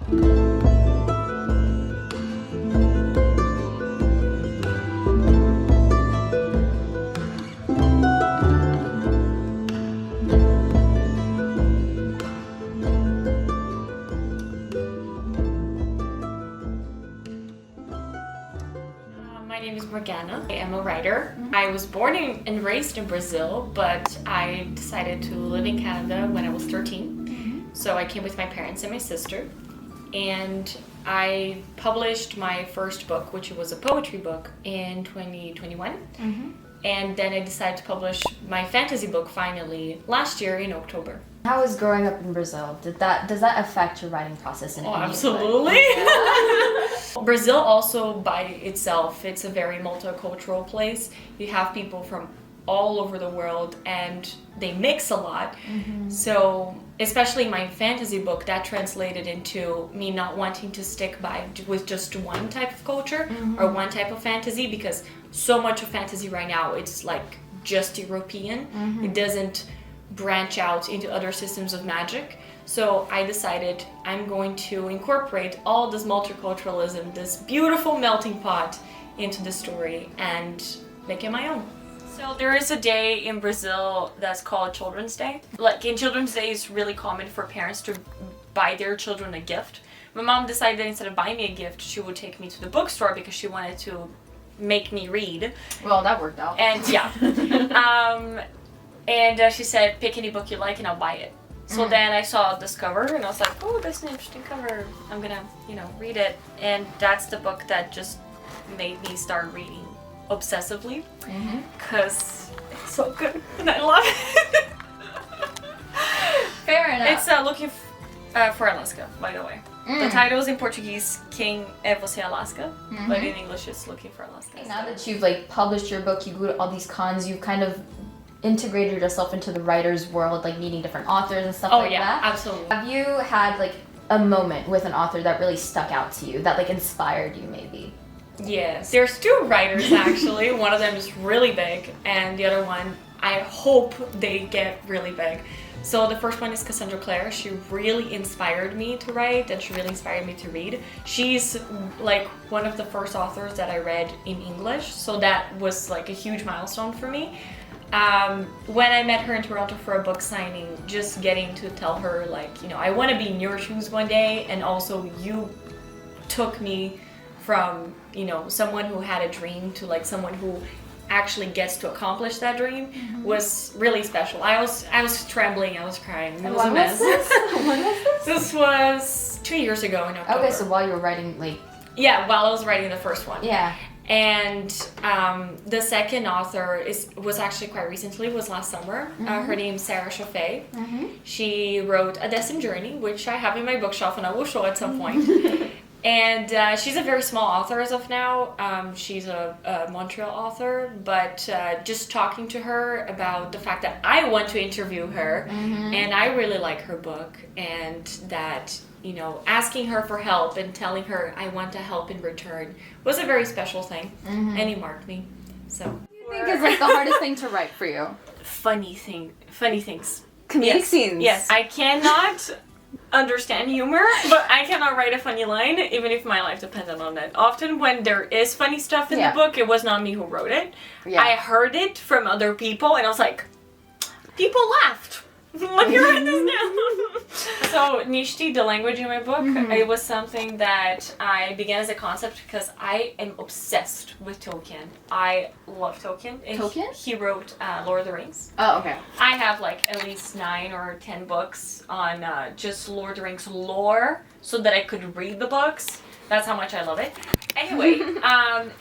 My name is Morgana. I am a writer. I was born and raised in Brazil, but I decided to live in Canada when I was 13. So I came with my parents and my sister, and I published my first book, which was a poetry book, in 2021. And then I decided to publish my fantasy book finally last year in October. How was growing up in Brazil? Does that affect your writing process in any way? Absolutely. Brazil also by itself, it's a very multicultural place. You have people from all over the world and they mix a lot. So especially my fantasy book, that translated into me not wanting to stick with just one type of culture or one type of fantasy, because so much of fantasy right now, it's like just European. It doesn't branch out into other systems of magic. So I decided I'm going to incorporate all this multiculturalism, this beautiful melting pot, into the story and make it my own. So there is a day in Brazil that's called Children's Day. Like in Children's Day, it's really common for parents to buy their children a gift. My mom decided that instead of buying me a gift, she would take me to the bookstore because she wanted to make me read. Well, that worked out. And yeah. And she said, pick any book you like and I'll buy it. So then I saw this cover and I was like, oh, that's an interesting cover. I'm gonna, read it. And that's the book that just made me start reading obsessively, because it's so good and I love it. Fair enough. It's Looking for Alaska, by the way. The title is in Portuguese, Quem é você Alaska, but in English it's Looking for Alaska. Now that you've published your book, you go to all these cons, you've kind of integrated yourself into the writer's world, like meeting different authors and stuff like that. Oh yeah, absolutely. Have you had a moment with an author that really stuck out to you, that inspired you maybe? Yes. There's two writers actually. One of them is really big and the other one, I hope they get really big. So the first one is Cassandra Clare. She really inspired me to write and she really inspired me to read. She's one of the first authors that I read in English, so that was a huge milestone for me. When I met her in Toronto for a book signing, just getting to tell her I want to be in your shoes one day, and also you took me from someone who had a dream to someone who actually gets to accomplish that dream, was really special. I was trembling, I was crying. It was a mess. When was this? This was 2 years ago in October. Okay, so while you were writing Yeah, while I was writing the first one. Yeah. And the second author was actually quite recently, was last summer. Her name's Sarah Chaffee. She wrote A Destined Journey, which I have in my bookshelf and I will show at some point. And she's a very small author as of now. She's a Montreal author, but just talking to her about the fact that I want to interview her, and I really like her book, and that asking her for help and telling her I want to help in return was a very special thing, and it marked me. So. What do you think is the hardest thing to write for you? Funny things. Comedic scenes. Yes, I cannot understand humor, but I cannot write a funny line, even if my life depended on it. Often when there is funny stuff in the book, it was not me who wrote it. Yeah. I heard it from other people, and I was like, people laughed. Let me write this down. So Nishti, the language in my book, it was something that I began as a concept because I am obsessed with Tolkien. I love Tolkien. Tolkien? He wrote Lord of the Rings. Oh, okay. I have at least 9 or 10 books on just Lord of the Rings lore so that I could read the books. That's how much I love it. Anyway,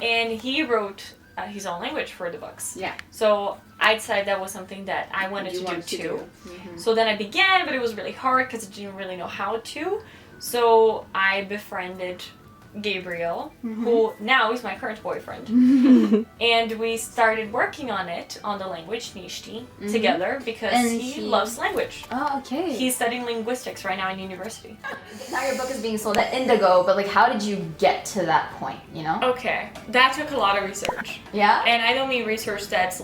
and he wrote his own language for the books. Yeah. So I decided that was something that I wanted to do too. So then I began, but it was really hard because I didn't really know how to. So I befriended Gabriel, who now is my current boyfriend. And we started working on it, on the language, Nishti, together because he loves language. Oh, okay. He's studying linguistics right now in university. Now your book is being sold at Indigo, but how did you get to that point, Okay, that took a lot of research. Yeah? And I don't mean research that's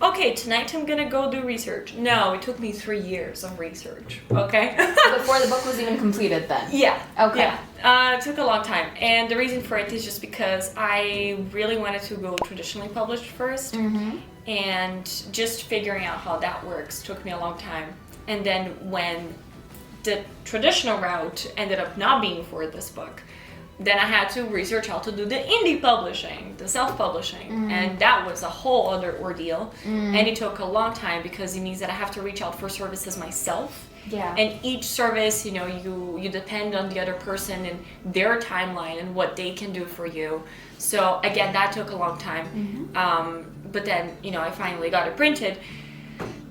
okay, tonight I'm gonna go do research. No, it took me 3 years of research, okay? Before the book was even completed then? Yeah. Okay. Yeah. It took a long time. And the reason for it is just because I really wanted to go traditionally published first. And just figuring out how that works took me a long time. And then when the traditional route ended up not being for this book, then I had to research how to do the indie publishing, the self-publishing, and that was a whole other ordeal. And it took a long time because it means that I have to reach out for services myself. Yeah. And each service, you know, you depend on the other person and their timeline and what they can do for you. So again, that took a long time. But then, you know, I finally got it printed.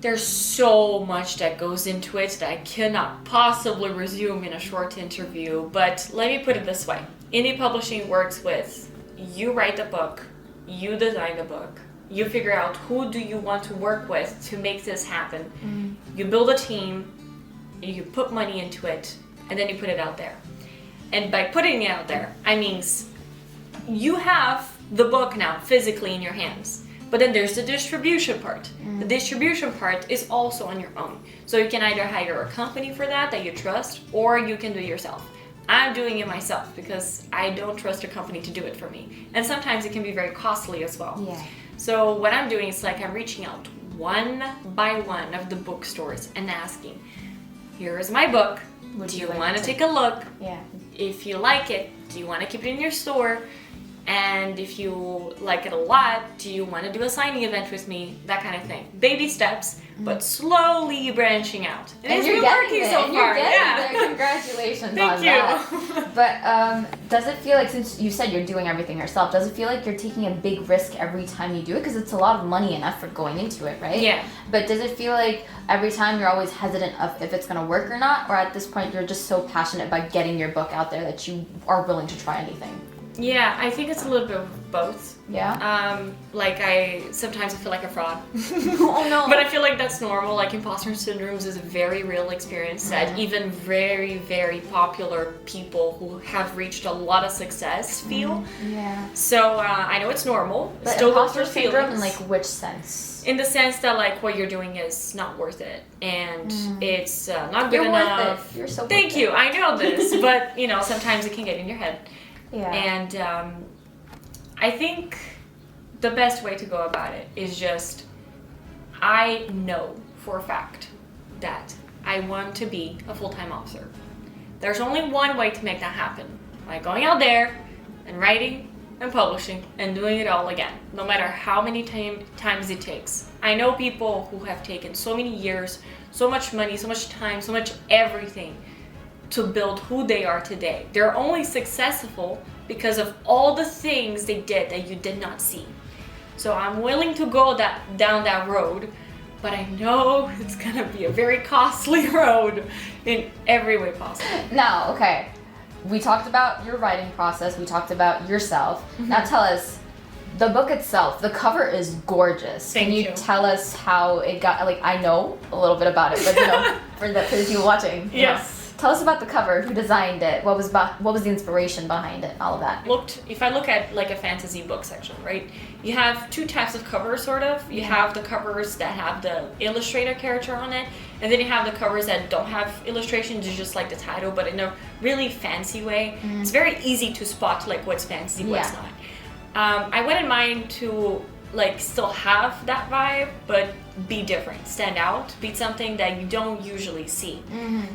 There's so much that goes into it that I cannot possibly resume in a short interview. But let me put it this way. Indie publishing works with you write the book, you design the book, you figure out who do you want to work with to make this happen. You build a team, you put money into it, and then you put it out there. And by putting it out there, I mean you have the book now physically in your hands. But then there's the distribution part. The distribution part is also on your own. So you can either hire a company for that you trust, or you can do it yourself. I'm doing it myself because I don't trust a company to do it for me. And sometimes it can be very costly as well. Yeah. So what I'm doing is like I'm reaching out one by one of the bookstores and asking, here's my book. Do you want to take a look? Yeah. If you like it, do you want to keep it in your store? And if you like it a lot, do you want to do a signing event with me? That kind of thing. Baby steps, but slowly branching out. And you're getting there. So you're getting there. Congratulations on that. But does it feel like, since you said you're doing everything yourself, does it feel like you're taking a big risk every time you do it? Because it's a lot of money and effort going into it, right? Yeah. But does it feel like every time you're always hesitant of if it's going to work or not? Or at this point you're just so passionate about getting your book out there that you are willing to try anything? Yeah, I think it's a little bit of both. Yeah? Like sometimes I feel like a fraud. Oh no. But I feel like that's normal. Like imposter syndromes is a very real experience that even very, very popular people who have reached a lot of success feel. Yeah. So I know it's normal. But still imposter syndrome in like which sense? In the sense that like what you're doing is not worth it and it's not good You're enough. Worth it. You're so Thank worth you. it. I know this, but you know sometimes it can get in your head. Yeah. And I think the best way to go about it is just, I know for a fact that I want to be a full-time author. There's only one way to make that happen, by going out there and writing and publishing and doing it all again, no matter how many times it takes. I know people who have taken so many years, so much money, so much time, so much everything to build who they are today. They're only successful because of all the things they did that you did not see. So I'm willing to go down that road, but I know it's gonna be a very costly road in every way possible. Now, okay, we talked about your writing process, we talked about yourself. Now tell us, the book itself, the cover is gorgeous. Thank you. Can you tell us how it got, like, I know a little bit about it, but you know, for the people watching. Yes. Tell us about the cover, who designed it, what was the inspiration behind it, all of that. If I look at like a fantasy book section, right? You have two types of covers, sort of. You have the covers that have the illustrator character on it, and then you have the covers that don't have illustrations, it's just like the title, but in a really fancy way. It's very easy to spot like what's fancy, what's not. I wanted mine to like still have that vibe, but be different, stand out, be something that you don't usually see.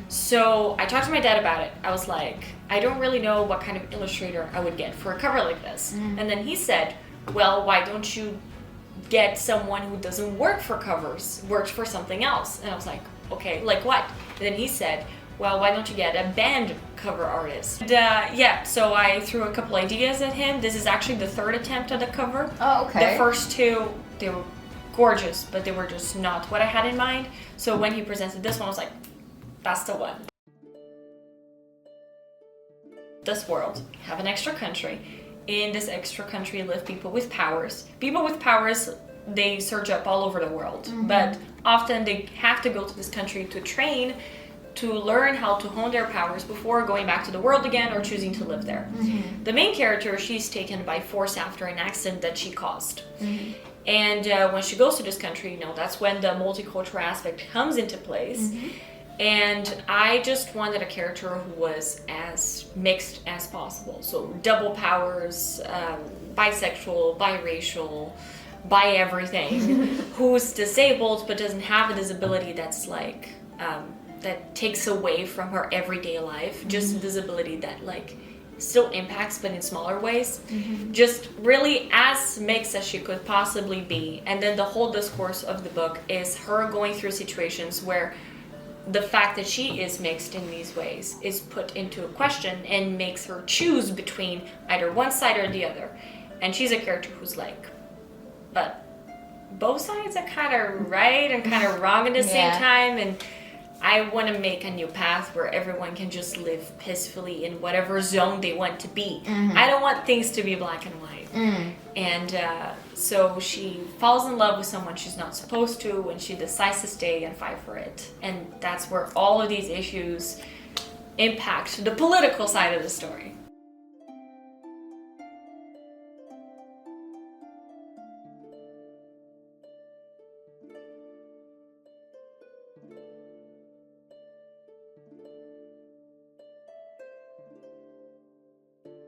So I talked to my dad about it. I was like, I don't really know what kind of illustrator I would get for a cover like this. And then he said, well, why don't you get someone who doesn't work for covers, works for something else? And I was like, okay, like what? And then he said, well, why don't you get a band cover artist? And, so I threw a couple ideas at him. This is actually the third attempt at the cover. Oh, okay. The first two, they were gorgeous, but they were just not what I had in mind. So when he presented this one, I was like, that's the one. This world, have an extra country. In this extra country live people with powers. People with powers, they surge up all over the world, but often they have to go to this country to train, to learn how to hone their powers before going back to the world again or choosing to live there. The main character, she's taken by force after an accident that she caused. And when she goes to this country, that's when the multicultural aspect comes into place. And I just wanted a character who was as mixed as possible. So double powers, bisexual, biracial, bi everything, who's disabled but doesn't have a disability that's like, that takes away from her everyday life. Just a disability that like still impacts but in smaller ways. Just really as mixed as she could possibly be. And then the whole discourse of the book is her going through situations where the fact that she is mixed in these ways is put into a question and makes her choose between either one side or the other. And she's a character who's like, but both sides are kind of right and kind of wrong at the same time, and I want to make a new path where everyone can just live peacefully in whatever zone they want to be. I don't want things to be black and white. And so she falls in love with someone she's not supposed to, and she decides to stay and fight for it. And that's where all of these issues impact the political side of the story.